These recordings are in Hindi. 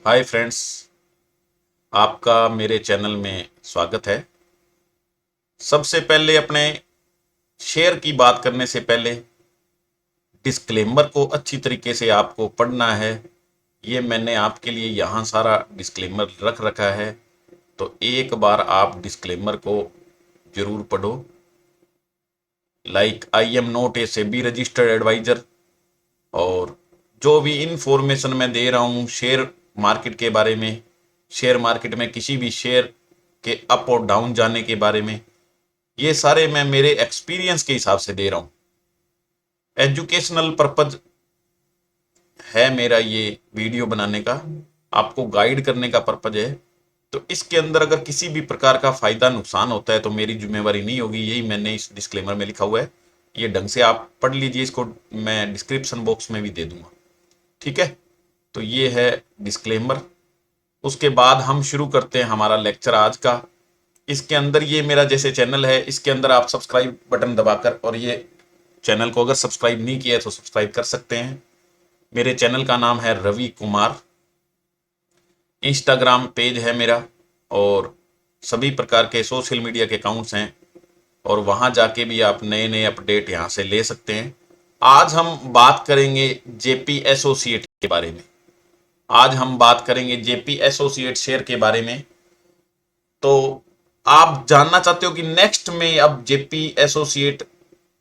हाय फ्रेंड्स, आपका मेरे चैनल में स्वागत है। सबसे पहले अपने शेयर की बात करने से पहले डिस्क्लेमर को अच्छी तरीके से आपको पढ़ना है। ये मैंने आपके लिए यहाँ सारा डिस्क्लेमर रख रखा है, तो एक बार आप डिस्क्लेमर को जरूर पढ़ो। Like I am not a SEBI registered adviser, और जो भी इंफॉर्मेशन मैं दे रहा हूँ शेयर मार्केट के बारे में, शेयर मार्केट में किसी भी शेयर के अप और डाउन जाने के बारे में, ये सारे मैं मेरे एक्सपीरियंस के हिसाब से दे रहा हूँ। एजुकेशनल पर्पज है मेरा ये वीडियो बनाने का, आपको गाइड करने का पर्पज है। तो इसके अंदर अगर किसी भी प्रकार का फायदा नुकसान होता है तो मेरी जिम्मेवारी नहीं होगी, यही मैंने इस डिस्क्लेमर में लिखा हुआ है। ये ढंग से आप पढ़ लीजिए, इसको मैं डिस्क्रिप्शन बॉक्स में भी दे दूंगा, ठीक है। तो ये है डिस्क्लेमर। उसके बाद हम शुरू करते हैं हमारा लेक्चर आज का। इसके अंदर ये मेरा जैसे चैनल है, इसके अंदर आप सब्सक्राइब बटन दबाकर, और ये चैनल को अगर सब्सक्राइब नहीं किया है तो सब्सक्राइब कर सकते हैं। मेरे चैनल का नाम है रवि कुमार। इंस्टाग्राम पेज है मेरा, और सभी प्रकार के सोशल मीडिया के अकाउंट्स हैं, और वहाँ जाके भी आप नए नए अपडेट यहाँ से ले सकते हैं। आज हम बात करेंगे जेपी एसोसिएट के बारे में। आज हम बात करेंगे जेपी एसोसिएट शेयर के बारे में। तो आप जानना चाहते हो कि नेक्स्ट में अब जेपी एसोसिएट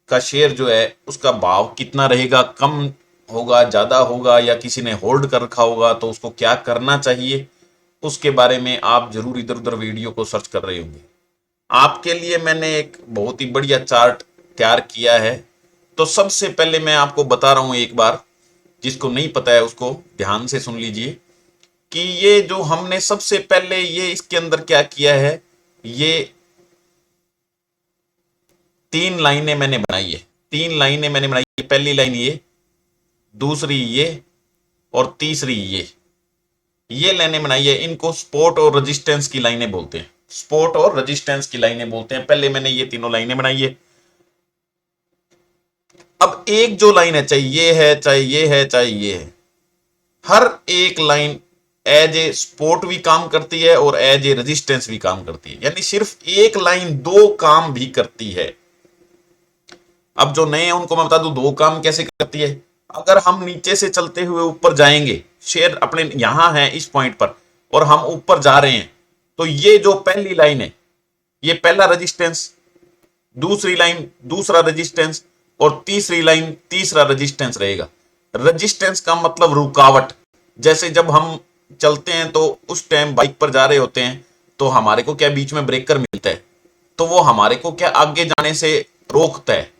का शेयर जो है उसका भाव कितना रहेगा, कम होगा, ज़्यादा होगा, या किसी ने होल्ड कर रखा होगा तो उसको क्या करना चाहिए, उसके बारे में आप जरूर इधर उधर वीडियो को सर्च कर रहे होंगे। आपके लिए मैंने एक बहुत ही बढ़िया चार्ट तैयार किया है। तो सबसे पहले मैं आपको बता रहा हूं एक बार, जिसको नहीं पता है उसको ध्यान से सुन लीजिए, कि ये जो हमने सबसे पहले ये इसके अंदर क्या किया है, ये तीन लाइनें मैंने बनाई है। तीन लाइनें मैंने बनाई है, पहली लाइन ये, दूसरी ये, और तीसरी ये लाइनें बनाई है। इनको सपोर्ट और रेजिस्टेंस की लाइनें बोलते हैं। सपोर्ट और रेजिस्टेंस की लाइनें बोलते हैं। पहले मैंने ये तीनों लाइनें बनाई है। अब एक जो लाइन है, चाहे ये है, चाहे ये है, चाहे ये है, हर एक लाइन एज ए सपोर्ट भी काम करती है और एज ए रेजिस्टेंस भी काम करती है। यानी सिर्फ एक लाइन दो काम भी करती है। अब जो नए हैं उनको मैं बता दूं दो काम कैसे करती है। अगर हम नीचे से चलते हुए ऊपर जाएंगे, शेयर अपने यहां है इस पॉइंट पर, और हम ऊपर जा रहे हैं, तो ये जो पहली लाइन है ये पहला रेजिस्टेंस, दूसरी लाइन दूसरा रेजिस्टेंस, और तीसरी लाइन तीसरा रेजिस्टेंस रहेगा। रेजिस्टेंस का मतलब रुकावट। जैसे जब हम चलते हैं तो उस टाइम बाइक पर जा रहे होते हैं तो हमारे को क्या बीच में ब्रेकर मिलता है, तो वो हमारे को क्या आगे जाने से रोकता है,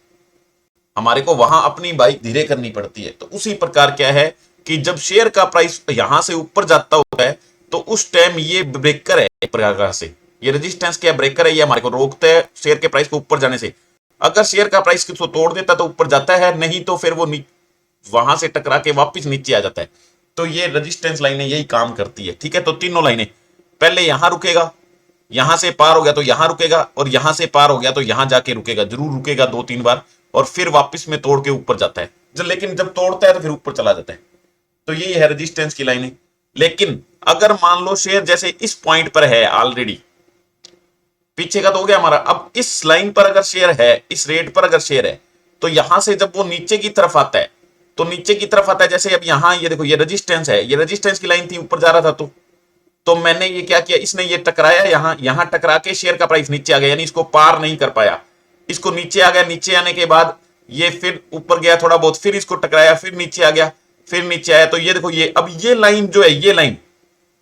हमारे को वहां अपनी बाइक धीरे करनी पड़ती है। तो उसी प्रकार क्या है कि जब शेयर का प्राइस यहां से ऊपर जाता होता है तो उस टाइम ये ब्रेकर है एक प्रकार से। ये रेजिस्टेंस क्या ब्रेकर है, ये हमारे को रोकता है शेयर के प्राइस को ऊपर जाने से। अगर शेयर का प्राइस किसी को तोड़ देता तो ऊपर जाता है, नहीं तो फिर वो वहां से टकरा के वापस नीचे आ जाता है। तो ये रेजिस्टेंस लाइनें यही काम करती है, ठीक है। तो तीनों लाइनें, पहले यहां रुकेगा, यहां से पार हो गया तो यहां रुकेगा, और यहां से पार हो गया तो यहां जाके रुकेगा, जरूर रुकेगा दो तीन बार, और फिर वापस में तोड़ के ऊपर जाता है। लेकिन जब तोड़ता है तो फिर ऊपर चला जाता है। तो यही है रेजिस्टेंस की लाइनें। लेकिन अगर मान लो शेयर जैसे इस पॉइंट पर है ऑलरेडी, पीछे का तो हो गया हमारा, अब इस लाइन पर अगर शेयर है, इस रेट पर अगर शेयर है, तो यहां से जब वो नीचे की तरफ आता है, तो नीचे की तरफ आता है, जैसे अब यहां ये देखो ये रेजिस्टेंस है, ये रेजिस्टेंस की लाइन थी, ऊपर जा रहा था, तो मैंने ये क्या किया, इसने ये टकराया, यहां टकरा के शेयर का प्राइस नीचे आ गया, यानी इसको पार नहीं कर पाया, इसको नीचे आ गया। नीचे आने के बाद ये फिर ऊपर गया थोड़ा बहुत, फिर इसको टकराया, फिर नीचे आ गया, फिर नीचे आया। तो ये देखो ये अब ये लाइन जो है, ये लाइन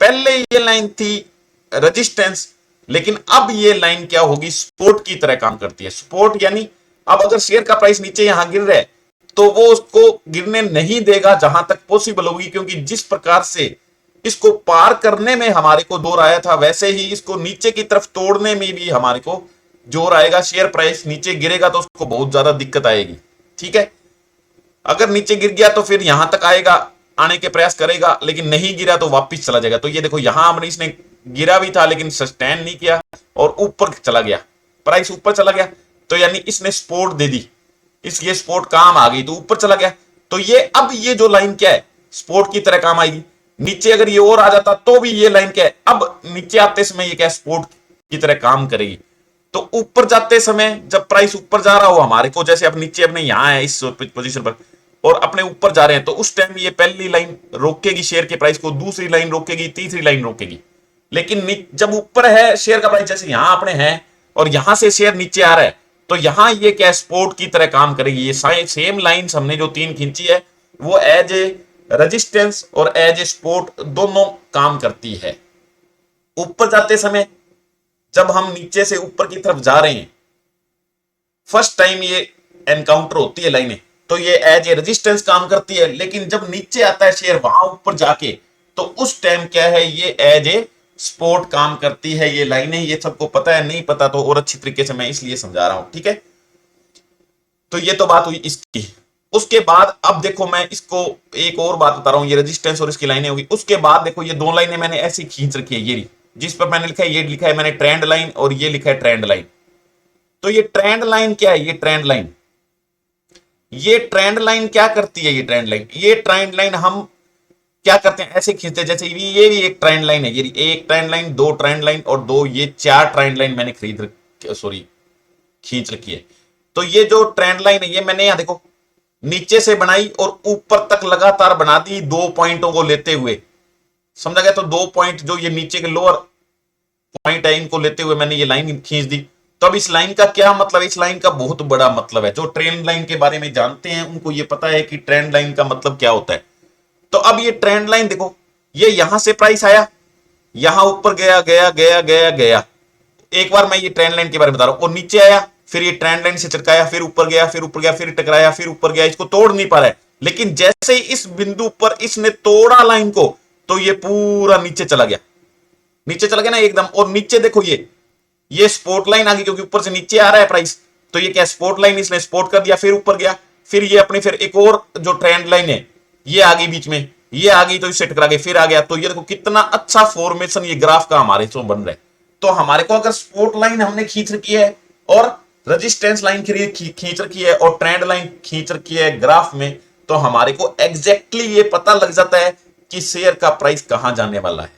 पहले ये लाइन थी रेजिस्टेंस, लेकिन अब ये लाइन क्या होगी, सपोर्ट की तरह काम करती है। सपोर्ट यानी अब अगर शेयर का प्राइस नीचे यहां गिर रहा है तो वो उसको गिरने नहीं देगा जहां तक पॉसिबल होगी, क्योंकि जिस प्रकार से इसको पार करने में हमारे को जोर आया था, वैसे ही इसको नीचे की तरफ तोड़ने में भी हमारे को जोर आएगा। शेयर प्राइस नीचे गिरेगा तो उसको बहुत ज्यादा दिक्कत आएगी, ठीक है। अगर नीचे गिर गया तो फिर यहां तक आएगा, आने के प्रयास करेगा, लेकिन नहीं गिरा तो वापस चला जाएगा। तो ये देखो यहां हमने इसने गिरा भी था लेकिन सस्टेन नहीं किया और ऊपर चला गया, प्राइस ऊपर चला गया, तो यानी इसने सपोर्ट दे दी, ये सपोर्ट काम आ गई तो ऊपर चला गया। तो ये अब ये जो लाइन क्या है, सपोर्ट की तरह काम आएगी। नीचे अगर ये और आ जाता तो भी ये लाइन क्या है, अब नीचे आते समय ये क्या सपोर्ट की तरह काम करेगी। तो ऊपर जाते समय जब प्राइस ऊपर जा रहा हो हमारे को, जैसे अब नीचे अपने यहां है इस पोजीशन पर और अपने ऊपर जा रहे हैं, तो उस टाइम ये पहली लाइन रोकेगी शेयर के प्राइस को, दूसरी लाइन रोकेगी, तीसरी लाइन रोकेगी। लेकिन जब ऊपर है शेयर का प्राइस, जैसे यहां अपने हैं और यहां से शेयर नीचे आ रहा है, तो यहां ये क्या सपोर्ट की तरह काम करेगी। ये सेम लाइंस हमने जो तीन खींची है वो एज ए रेजिस्टेंस और एज ए सपोर्ट दोनों काम करती है। ऊपर जाते समय जब हम नीचे से ऊपर की तरफ जा रहे हैं, फर्स्ट टाइम ये एनकाउंटर होती है लाइनें, तो ये एज ए रेजिस्टेंस काम करती है। लेकिन जब नीचे आता है शेयर वहां ऊपर जाके, तो उस टाइम क्या है, ये एज ए सपोर्ट काम करती है। ये लाइनें ये सबको पता है, नहीं पता तो और अच्छी तरीके से मैं इसलिए समझा रहा हूं, ठीक है। तो ये तो बात हुई इसकी। उसके बाद अब देखो मैं इसको एक और बात बता रहा हूं, ये रेजिस्टेंस और इसकी लाइनें होगी। उसके बाद देखो ये दो लाइनें मैंने ऐसी खींच रखी है, ये जिस पर मैंने लिखा है, ये लिखा है मैंने ट्रेंड लाइन और ये लिखा है ट्रेंड लाइन। तो ये ट्रेंड लाइन क्या है, ये ट्रेंड लाइन, ये ट्रेंड लाइन क्या करती है, ये ट्रेंड लाइन हम क्या करते हैं, ऐसे खींचते हैं जैसे ये भी एक ट्रेंड लाइन है, ये एक ट्रेंड लाइन, दो ट्रेंड लाइन और दो, ये चार ट्रेंड लाइन मैंने खींच रखी है। तो ये जो ट्रेंड लाइन है ये मैंने यहां देखो नीचे से बनाई और ऊपर तक लगातार बना दी, दो पॉइंटों को लेते हुए, समझा गया। तो दो पॉइंट जो ये नीचे के लोअर पॉइंट है इनको लेते हुए मैंने ये लाइन खींच दी। तो अब इस लाइन का क्या मतलब है, इस लाइन का बहुत बड़ा मतलब है। जो ट्रेंड लाइन के बारे में जानते हैं उनको ये पता है कि ट्रेंड लाइन का मतलब क्या होता है। तो अब ये ट्रेंड लाइन देखो, ये यहां से प्राइस आया, यहां ऊपर गया गया गया गया गया, एक बार मैं ये ट्रेंड लाइन के बारे में बता रहा हूं, और नीचे आया, फिर ये ट्रेंड लाइन से चटकाया, फिर ऊपर गया, फिर ऊपर गया, फिर टकराया, फिर ऊपर गया, इसको तोड़ नहीं पा रहा है। लेकिन जैसे ही इस बिंदु पर इसने तोड़ा लाइन को, तो ये पूरा नीचे चला गया, नीचे चला गया ना एकदम। और नीचे देखो ये स्पोर्ट लाइन आ गई, क्योंकि ऊपर से नीचे आ रहा है प्राइस, तो ये क्या स्पोर्ट लाइन, इसने स्पोर्ट कर दिया, फिर ऊपर गया, फिर ये अपनी फिर एक और जो ट्रेंड लाइन है ये आ गई बीच में, ये आ गई तो इससे टकरा गई, फिर आ गया। तो ये देखो कितना अच्छा फॉर्मेशन ये ग्राफ का हमारे से बन रहा है। तो हमारे को अगर स्पोर्ट लाइन हमने खींच रखी है और रेजिस्टेंस लाइन खींच रखी है और ट्रेंड लाइन खींच रखी है ग्राफ में, तो हमारे को एग्जैक्टली ये पता लग जाता है कि शेयर का प्राइस कहां जाने वाला है,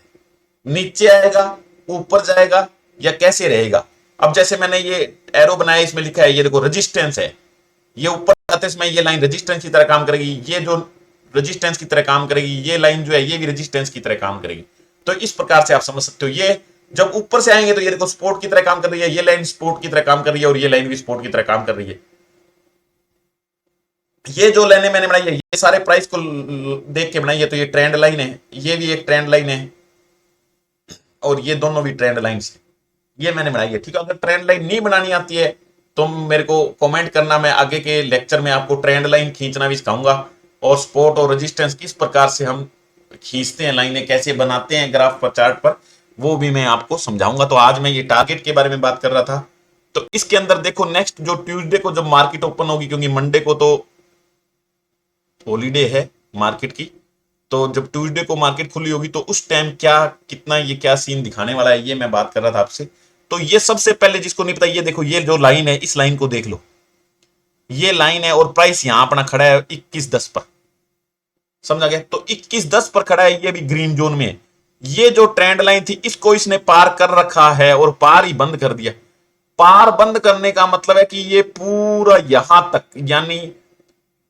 नीचे आएगा, ऊपर जाएगा या कैसे रहेगा। अब जैसे मैंने ये एरो बनाया, इसमें लिखा है ये देखो रेजिस्टेंस है, ये ऊपर जाते समय ये लाइन रेजिस्टेंस की तरह काम करेगी, ये जो रेजिस्टेंस की तरह काम करेगी, ये लाइन जो है ये भी रेजिस्टेंस की तरह काम करेगी। तो इस प्रकार से आप समझ सकते हो, ये जब ऊपर से आएंगे तो ये देखो सपोर्ट की तरह काम कर रही है, ये लाइन सपोर्ट की तरह काम कर रही है और ये लाइन भी सपोर्ट की तरह काम कर रही है। ये जो लाइनें मैंने बनाई है ये सारे प्राइस को देख के बनाई है। तो ये ट्रेंड लाइन है, ये भी एक ट्रेंड लाइन है और ये दोनों भी ट्रेंड लाइन है, ये मैंने बनाई है, ठीक है। अगर ट्रेंड लाइन नहीं बनानी आती है तो मेरे को कमेंट करना, मैं आगे के लेक्चर में आपको ट्रेंड लाइन खींचना भी सिखाऊंगा और सपोर्ट और रेजिस्टेंस किस प्रकार से हम खींचते हैं, लाइनें कैसे बनाते हैं ग्राफ पर, चार्ट पर, वो भी मैं आपको समझाऊंगा। तो आज मैं ये टारगेट के बारे में बात कर रहा था। तो इसके अंदर देखो नेक्स्ट जो ट्यूसडे को जब मार्केट ओपन होगी, क्योंकि मंडे को तो हॉलीडे है मार्केट की, तो जब ट्यूसडे को मार्केट खुली होगी तो उस टाइम क्या कितना ये क्या सीन दिखाने वाला है, ये मैं बात कर रहा था आपसे। तो ये सबसे पहले जिसको नहीं पता, ये देखो ये जो लाइन है इस लाइन को देख लो, ये लाइन है और प्राइस यहां अपना खड़ा है 21.10 पर, समझा गया। तो 21.10 पर खड़ा है, ये भी ग्रीन जोन में है। ये जो ट्रेंड लाइन थी इसको इसने पार कर रखा है और पार ही बंद कर दिया। पार बंद करने का मतलब है कि ये पूरा यहां तक यानी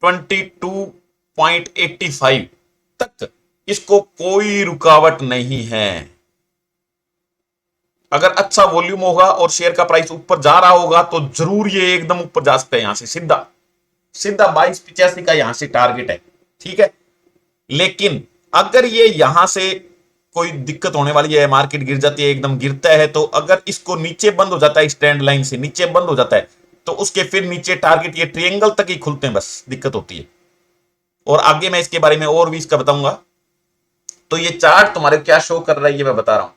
22.85 तक इसको कोई रुकावट नहीं है। अगर अच्छा वॉल्यूम होगा और शेयर का प्राइस ऊपर जा रहा होगा तो जरूर ये एकदम ऊपर जा सकता है, यहां से सीधा सीधा 22.85 का यहां से टारगेट है, ठीक है। लेकिन अगर ये यहां से कोई दिक्कत होने वाली है, मार्केट गिर जाती है, एकदम गिरता है, तो अगर इसको नीचे बंद हो जाता है, स्टैंड लाइन से नीचे बंद हो जाता है, तो उसके फिर नीचे टारगेट ये ट्रायंगल तक ही खुलते हैं, बस दिक्कत होती है। और आगे मैं इसके बारे में और भी इसका बताऊंगा। तो ये चार्ट तुम्हारे क्या शो कर रहा है ये मैं बता रहा हूं।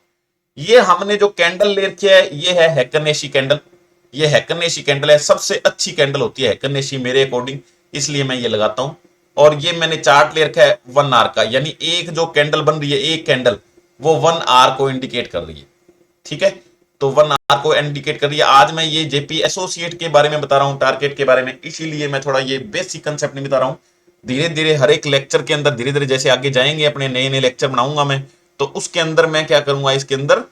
ये हमने जो कैंडल ले रखी है ये है हैकरनेशी कैंडल, ये हैकरनेशी कैंडल है, सबसे अच्छी कैंडल होती है हैकरनेशी मेरे अकॉर्डिंग, इसलिए मैं ये लगाता हूं। और ये मैंने चार्ट ले रखा है 1 आवर का, यानी एक जो कैंडल बन रही है एक कैंडल वो 1 आवर को इंडिकेट कर रही है, ठीक है। तो 1 आवर को इंडिकेट कर रही है। आज मैं ये जेपी एसोसिएट के बारे में बता रहा हूं, टारगेट के बारे में, इसीलिए मैं थोड़ा ये बेसिक कंसेप्ट नहीं बता रहा हूं। धीरे धीरे हर एक लेक्चर के अंदर धीरे धीरे जैसे आगे जाएंगे अपने नए नए लेक्चर बनाऊंगा मैं, तो उसके अंदर मैं क्या करूंगा, इसके अंदर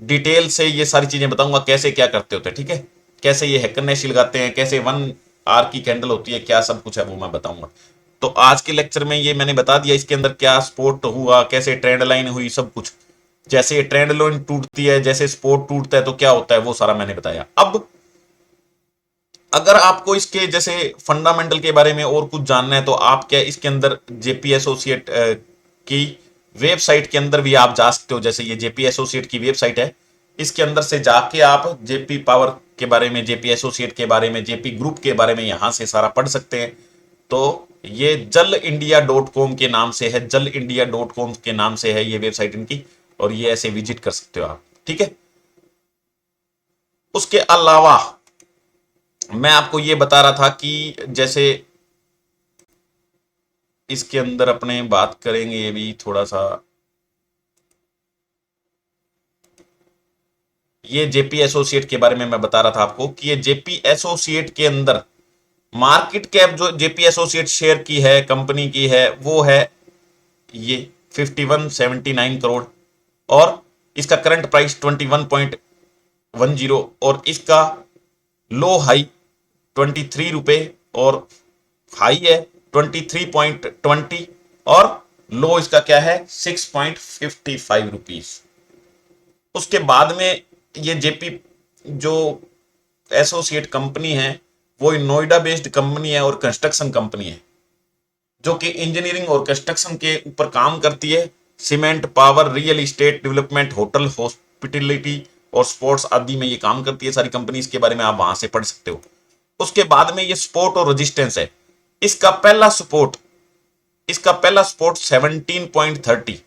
डिटेल से ये सारी चीजें बताऊंगा कैसे क्या करते होते हैं, ठीक है, कैसे ये हैकरनेश लगाते हैं, कैसे 1 आवर की कैंडल होती है, क्या सब कुछ है वो मैं बताऊंगा। तो आज के लेक्चर में ये मैंने बता दिया इसके अंदर क्या स्पोर्ट हुआ, कैसे ट्रेंड लाइन हुई, सब कुछ, जैसे ये ट्रेंड लाइन टूटती है, जैसे स्पोर्ट टूटता है तो क्या होता है, वो सारा मैंने बताया। अब अगर आपको इसके जैसे फंडामेंटल के बारे में और कुछ जानना है तो आप क्या इसके अंदर जेपी एसोसिएट की वेबसाइट के अंदर भी आप जा सकते हो। जैसे ये जेपी एसोसिएट की वेबसाइट है, इसके अंदर से जाके आप जेपी पावर के बारे में, जेपी एसोसिएट के बारे में, जेपी ग्रुप के बारे में यहां से सारा पढ़ सकते हैं। तो ये जल-इंडिया.com के नाम से है, जल-इंडिया.com के नाम से है ये वेबसाइट इनकी, और ये ऐसे विजिट कर सकते हो आप, ठीक है। उसके अलावा मैं आपको ये बता रहा था कि जैसे इसके अंदर अपने बात करेंगे ये भी थोड़ा सा, ये जेपी एसोसिएट के बारे में मैं बता रहा था आपको कि ये जेपी एसोसिएट के अंदर मार्केट कैप जो जेपी एसोसिएट शेयर की है, कंपनी की है, वो है ये 5179 करोड़, और इसका करंट प्राइस 21.10, और इसका लो हाई 23 रुपए, और हाई है 23.20, और लो इसका क्या है 6.55 रुपीज। उसके बाद में ये जेपी जो एसोसिएट कंपनी है वो नोएडा बेस्ड कंपनी है और कंस्ट्रक्शन कंपनी है, जो कि इंजीनियरिंग और कंस्ट्रक्शन के ऊपर काम करती है। Cement, power, real estate development, hotel, hospitality और स्पोर्ट्स आदि में ये काम करती है सारी कंपनी। इसके बारे में आप वहां से पढ़ सकते हो। उसके बाद में ये सपोर्ट और रेजिस्टेंस है। इसका पहला सपोर्ट, इसका पहला सपोर्ट 17.30,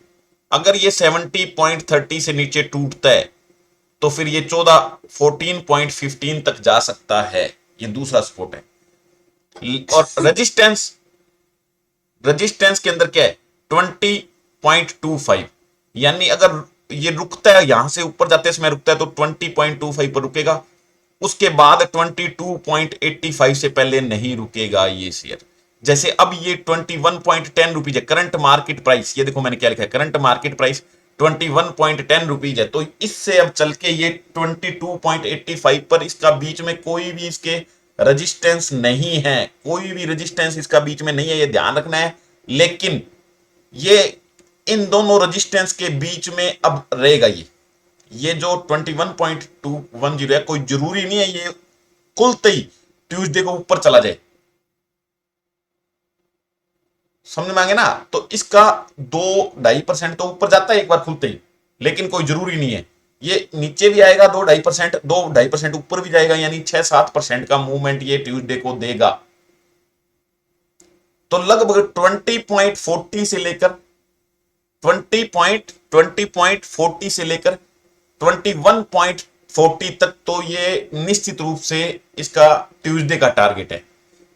अगर ये 70.30 से नीचे टूटता है तो फिर ये 14.15 तक जा सकता है, ये दूसरा सपोर्ट है। और रेजिस्टेंस, रेजिस्टेंस के अंदर क्या है 20.25, यानी अगर ये रुकता है, यहां से ऊपर जाते समय रुकता है तो 20.25 पर रुकेगा, उसके बाद 22.85 से पहले नहीं रुकेगा ये शेयर। जैसे अब ये 21.10 रुपीज है करंट मार्केट प्राइस, ये देखो मैंने क्या लिखा है, करंट मार्केट प्राइस 21.10 रुपीज है, तो इससे अब चल के ये 22.85 पर, इसका बीच में कोई भी इसके रेजिस्टेंस नहीं है, कोई भी रेजिस्टेंस इसका बीच में नहीं है, ये ध्यान रखना है। लेकिन ये इन दोनों रेजिस्टेंस के बीच में अब रहेगा ये जो 21.210 है, कोई जरूरी नहीं है ये खुलते ही ट्यूसडे को ऊपर चला जाए, समझ में आगे ना। तो इसका 2-2.5% तो ऊपर जाता है एक बार खुलते ही, लेकिन कोई जरूरी नहीं है, ये नीचे भी आएगा 2-2.5%, 2-2.5% ऊपर भी जाएगा, यानी 6-7% का मूवमेंट ये ट्यूसडे को देगा। तो लगभग 20.40 से लेकर 20.40 से लेकर 21.40 तक तो ये निश्चित रूप से इसका ट्यूसडे का टारगेट है।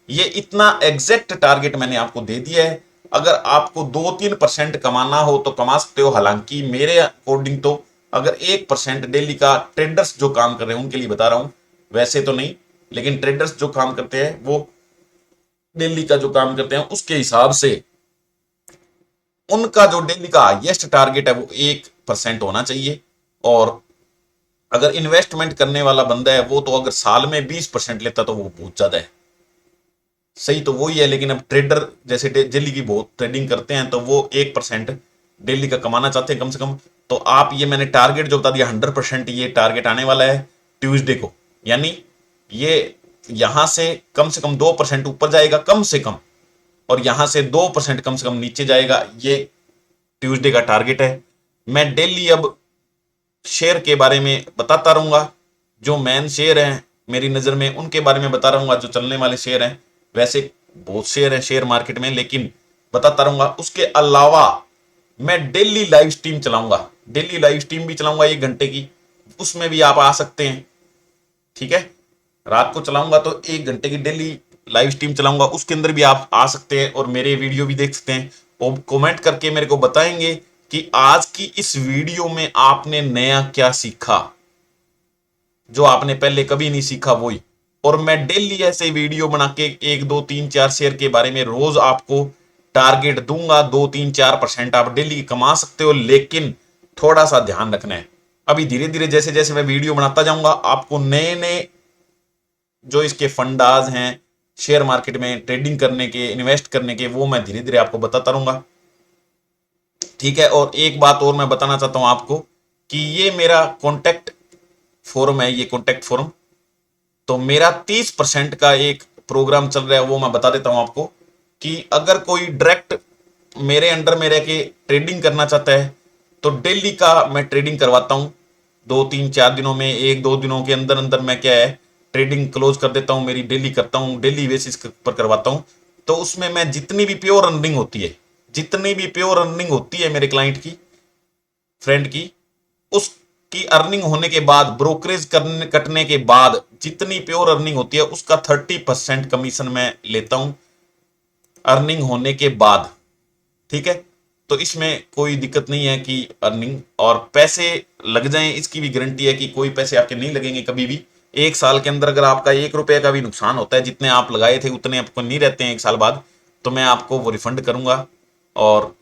ये इतना एग्जैक्ट टारगेट मैंने आपको दे दिया है। अगर आपको 2-3% कमाना हो तो कमा सकते हो, हालांकि मेरे अकॉर्डिंग तो अगर 1% डेली का, ट्रेडर्स जो काम कर रहे हैं उनके लिए बता रहा हूं, वैसे तो नहीं, लेकिन ट्रेडर्स जो काम करते हैं वो डेली का जो काम करते हैं उसके हिसाब से उनका जो डेली का हाईएस्ट टारगेट है वो 1% होना चाहिए। और अगर इन्वेस्टमेंट करने वाला बंदा है वो तो अगर साल में 20% लेता तो वो बहुत ज्यादा है, सही तो वही है। लेकिन अब ट्रेडर जैसे डेली की बहुत ट्रेडिंग करते हैं तो वो 1% डेली का कमाना चाहते हैं कम से कम। तो आप ये मैंने टारगेट जो बता दिया 100% ये टारगेट आने वाला है ट्यूसडे को, यानी ये यहां से कम 2% ऊपर जाएगा कम से कम, और यहां से 2% कम से कम नीचे जाएगा, ये ट्यूसडे का टारगेट है। मैं डेली अब शेयर के बारे में बताता रहूंगा, जो मेन शेयर हैं मेरी नजर में उनके बारे में बता रहूंगा, जो चलने वाले शेयर हैं, वैसे बहुत शेयर हैं शेयर मार्केट में, लेकिन बताता रहूंगा। उसके अलावा मैं डेली लाइव स्ट्रीम चलाऊंगा, डेली लाइव स्ट्रीम भी चलाऊंगा 1 घंटे की, उसमें भी आप आ सकते हैं, ठीक है। रात को चलाऊंगा तो 1 घंटे की डेली लाइव स्ट्रीम चलाऊंगा, उसके अंदर भी आप आ सकते हैं और मेरे वीडियो भी देख सकते हैं, और कमेंट करके मेरे को बताएंगे कि आज की इस वीडियो में आपने नया क्या सीखा, जो आपने पहले कभी नहीं सीखा वही। और मैं डेली ऐसे वीडियो बना के 1 2 3 4 शेयर के बारे में रोज आपको टारगेट दूंगा। 2 3 4% आप डेली कमा सकते हो, लेकिन थोड़ा सा ध्यान रखना है। अभी धीरे धीरे जैसे जैसे मैं वीडियो बनाता जाऊंगा आपको नए नए जो इसके फंडाज हैं शेयर मार्केट में ट्रेडिंग करने के, इन्वेस्ट करने के, वो मैं धीरे धीरे आपको बताता रहूंगा। ठीक है। और एक बात और मैं बताना चाहता हूं आपको कि ये मेरा कॉन्टेक्ट फोरम है, ये कॉन्टेक्ट फोरम। तो मेरा 30% का एक प्रोग्राम चल रहा है, वो मैं बता देता हूं आपको कि अगर कोई डायरेक्ट मेरे अंडर में रह के ट्रेडिंग करना चाहता है तो डेली का मैं ट्रेडिंग करवाता हूं। 2 3 4 दिनों में, 1 2 दिनों के अंदर अंदर मैं क्या है ट्रेडिंग क्लोज कर देता हूं, मेरी डेली करता हूं, डेली बेसिस पर करवाता हूं। तो उसमें मैं जितनी भी प्योर अर्निंग होती है, जितनी भी प्योर अर्निंग होती है मेरे क्लाइंट की, फ्रेंड की, उसकी अर्निंग होने के बाद, ब्रोकरेज करने कटने के बाद जितनी प्योर अर्निंग होती है उसका 30% कमीशन मैं लेता हूं अर्निंग होने के बाद। ठीक है। तो इसमें कोई दिक्कत नहीं है कि अर्निंग और पैसे लग जाएं, इसकी भी गारंटी है कि कोई पैसे आपके नहीं लगेंगे कभी भी। 1 साल के अंदर अगर आपका 1 रुपये का भी नुकसान होता है, जितने आप लगाए थे उतने आपको नहीं रहते हैं 1 साल बाद, तो मैं आपको वो रिफंड करूंगा। और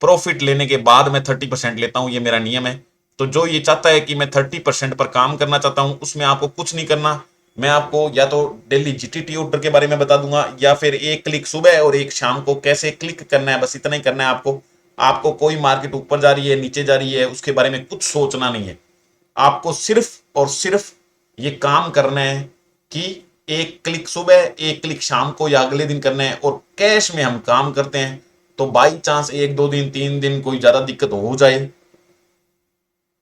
प्रॉफिट लेने के बाद मैं 30% लेता हूं, ये मेरा नियम है। तो जो ये चाहता है कि मैं 30% पर काम करना चाहता हूं, उसमें आपको कुछ नहीं करना। मैं आपको या तो डेली जीटीटी ऑर्डर के बारे में बता दूंगा, या फिर एक क्लिक सुबह और एक शाम को कैसे क्लिक करना है, बस इतना ही करना है आपको। आपको कोई मार्केट ऊपर जा रही है नीचे जा रही है उसके बारे में कुछ सोचना नहीं है। आपको सिर्फ और सिर्फ ये काम करना है कि एक क्लिक सुबह, एक क्लिक शाम को या अगले दिन करना है। और कैश में हम काम करते हैं, तो बाई चांस 1 2 दिन 3 दिन कोई ज्यादा दिक्कत हो जाए,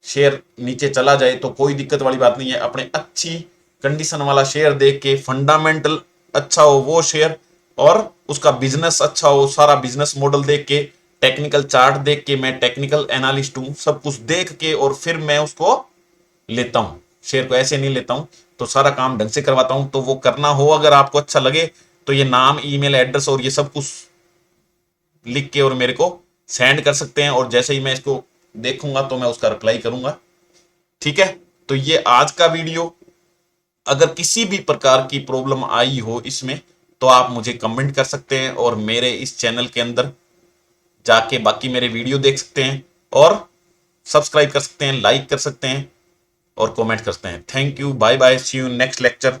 शेयर नीचे चला जाए, तो कोई दिक्कत वाली बात नहीं है। अपने अच्छी कंडीशन वाला शेयर देख के, फंडामेंटल अच्छा हो वो शेयर, और उसका बिजनेस अच्छा हो, सारा बिजनेस मॉडल देख के, टेक्निकल चार्ट देख के, मैं टेक्निकल एनालिस्ट हूं, सब कुछ देख के और फिर मैं उसको लेता हूं। शेयर को ऐसे नहीं लेता हूं, तो सारा काम ढंग से करवाता हूं। तो वो करना हो अगर आपको अच्छा लगे तो ये नाम, ईमेल एड्रेस और ये सब कुछ लिख के और मेरे को सेंड कर सकते हैं, और जैसे ही मैं इसको देखूंगा तो मैं उसका रिप्लाई करूंगा। ठीक है। तो ये आज का वीडियो, अगर किसी भी प्रकार की प्रॉब्लम आई हो इसमें तो आप मुझे कमेंट कर सकते हैं, और मेरे इस चैनल के अंदर जाके बाकी मेरे वीडियो देख सकते हैं, और सब्सक्राइब कर सकते हैं, लाइक कर सकते हैं और कमेंट कर सकते हैं। Thank you, bye bye, see you next lecture.